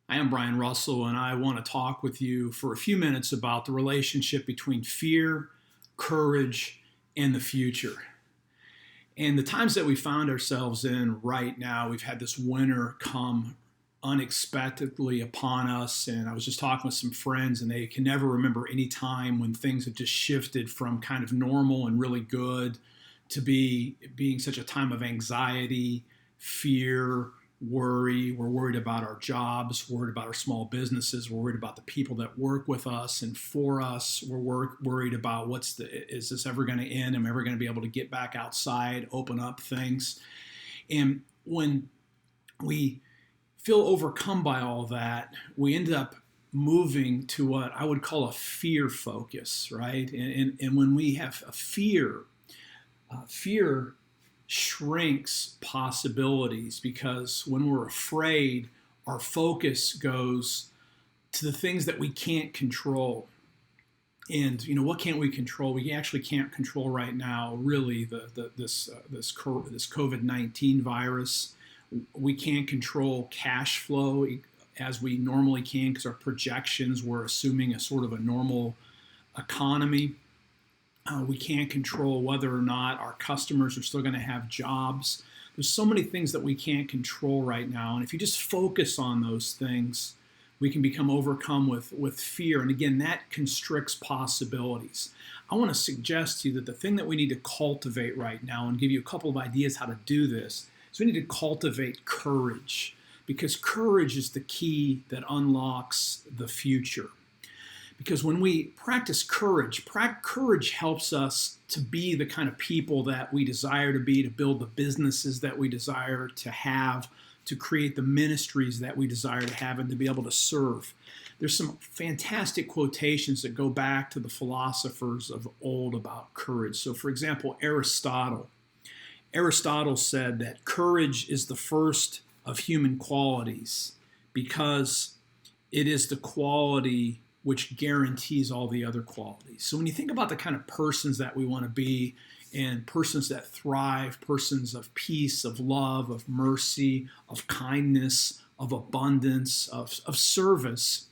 I am Brian Russell, and I want to talk with you for a few minutes about the relationship between fear, courage, and the future. And the times that we found ourselves in right now, we've had this winter come unexpectedly upon us. And I was just talking with some friends, and they can never remember any time when things have just shifted from kind of normal and really good to being such a time of anxiety, fear, worry. We're worried about our jobs, worried about our small businesses, we're worried about the people that work with us and for us. Worried about is this ever going to end? Am I ever going to be able to get back outside, open up things? And when we feel overcome by all that, we end up moving to what I would call a fear focus, right? And when we have a fear shrinks possibilities, because when we're afraid, our focus goes to the things that we can't control. And what can't we control? We actually can't control right now, really, this COVID-19 virus. We can't control cash flow as we normally can, because our projections were assuming a sort of a normal economy. We can't control whether or not our customers are still going to have jobs. There's so many things that we can't control right now. And if you just focus on those things, we can become overcome with fear. And again, that constricts possibilities. I want to suggest to you that the thing that we need to cultivate right now, and give you a couple of ideas how to do this, is we need to cultivate courage, because courage is the key that unlocks the future. Because when we practice courage helps us to be the kind of people that we desire to be, to build the businesses that we desire to have, to create the ministries that we desire to have, and to be able to serve. There's some fantastic quotations that go back to the philosophers of old about courage. So, for example, Aristotle said that courage is the first of human qualities, because it is the quality which guarantees all the other qualities. So when you think about the kind of persons that we want to be, and persons that thrive, persons of peace, of love, of mercy, of kindness, of abundance, of service,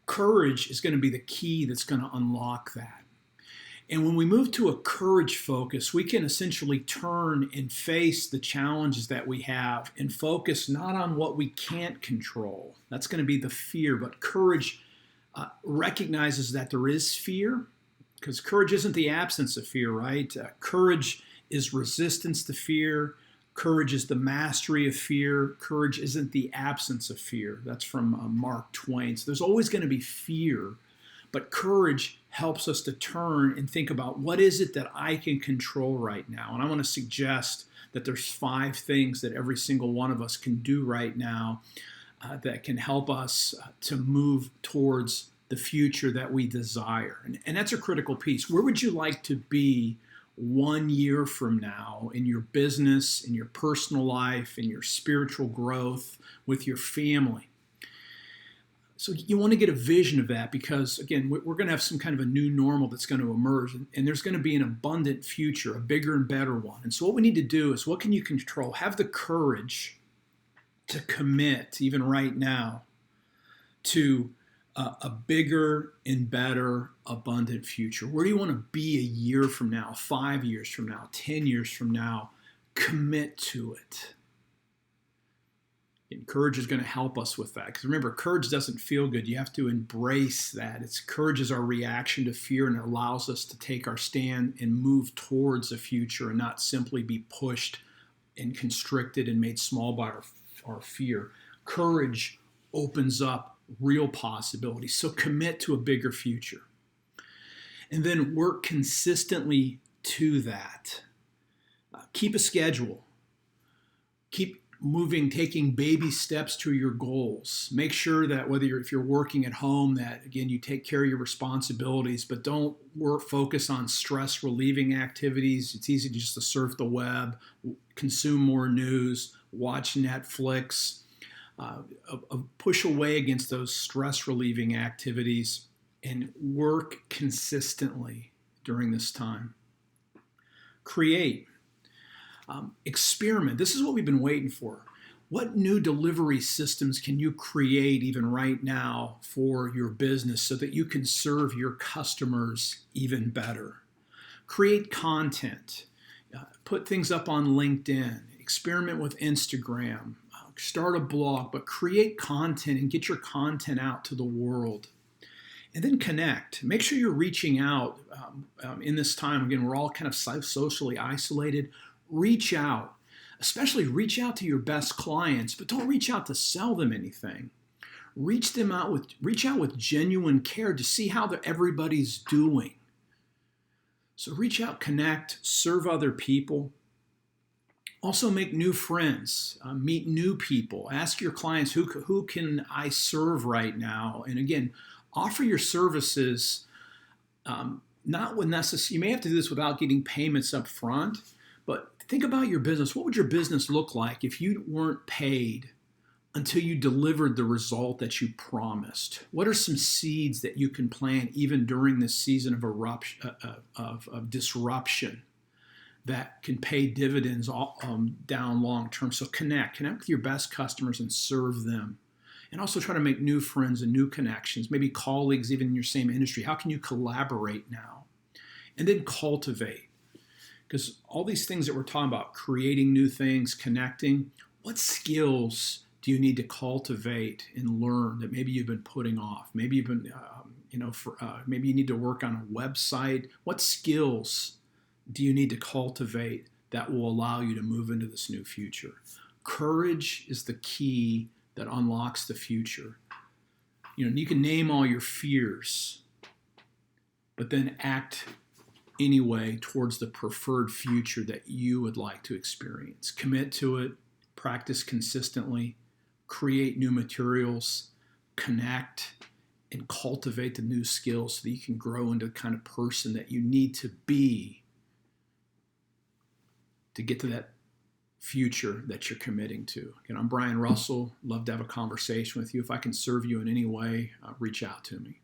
courage is going to be the key that's going to unlock that. And when we move to a courage focus, we can essentially turn and face the challenges that we have and focus not on what we can't control. That's going to be the fear, but courage recognizes that there is fear, because courage isn't the absence of fear, right? Courage is resistance to fear. Courage is the mastery of fear. Courage isn't the absence of fear. That's from Mark Twain. So there's always going to be fear, but courage helps us to turn and think about, what is it that I can control right now? And I want to suggest that there's 5 things that every single one of us can do right now that can help us to move towards the future that we desire. And that's a critical piece. Where would you like to be 1 year from now, in your business, in your personal life, in your spiritual growth, with your family? So you want to get a vision of that, because, again, we're going to have some kind of a new normal that's going to emerge, and there's going to be an abundant future, a bigger and better one. And so what we need to do is, what can you control? Have the courage to commit, even right now, to a bigger and better abundant future. Where do you want to be a year from now, 5 years from now, 10 years from now? Commit to it. And courage is going to help us with that. Because remember, courage doesn't feel good. You have to embrace that. Courage is our reaction to fear, and it allows us to take our stand and move towards a future, and not simply be pushed and constricted and made small by our fear. Courage opens up real possibilities. So commit to a bigger future. And then work consistently to that. Keep a schedule. Keep moving, taking baby steps to your goals. Make sure that if you're working at home, that, again, you take care of your responsibilities, but don't focus on stress relieving activities. It's easy just to surf the web, consume more news, watch Netflix. Push away against those stress relieving activities and work consistently during this time. Create. Experiment. This is what we've been waiting for. What new delivery systems can you create even right now for your business so that you can serve your customers even better? Create content, put things up on LinkedIn, experiment with Instagram, start a blog, but create content and get your content out to the world. And then connect. Make sure you're reaching out in this time. Again, we're all kind of socially isolated. Reach out, especially reach out to your best clients, but don't reach out to sell them anything. Reach out with genuine care to see how everybody's doing. So reach out, connect, serve other people. Also make new friends, meet new people. Ask your clients, who can I serve right now? And again, offer your services, not with necessary. You may have to do this without getting payments up front, but think about your business. What would your business look like if you weren't paid until you delivered the result that you promised? What are some seeds that you can plant even during this season of disruption that can pay dividends down long term? So connect with your best customers and serve them. And also try to make new friends and new connections, maybe colleagues even in your same industry. How can you collaborate now? And then cultivate. Because all these things that we're talking about, creating new things, connecting, what skills do you need to cultivate and learn that maybe you've been putting off? Maybe you've been, maybe you need to work on a website. What skills do you need to cultivate that will allow you to move into this new future? Courage is the key that unlocks the future. You can name all your fears, but then act anyway towards the preferred future that you would like to experience. Commit to it, practice consistently, create new materials, connect, and cultivate the new skills so that you can grow into the kind of person that you need to be to get to that future that you're committing to. Again, I'm Brian Russell. Love to have a conversation with you. If I can serve you in any way, reach out to me.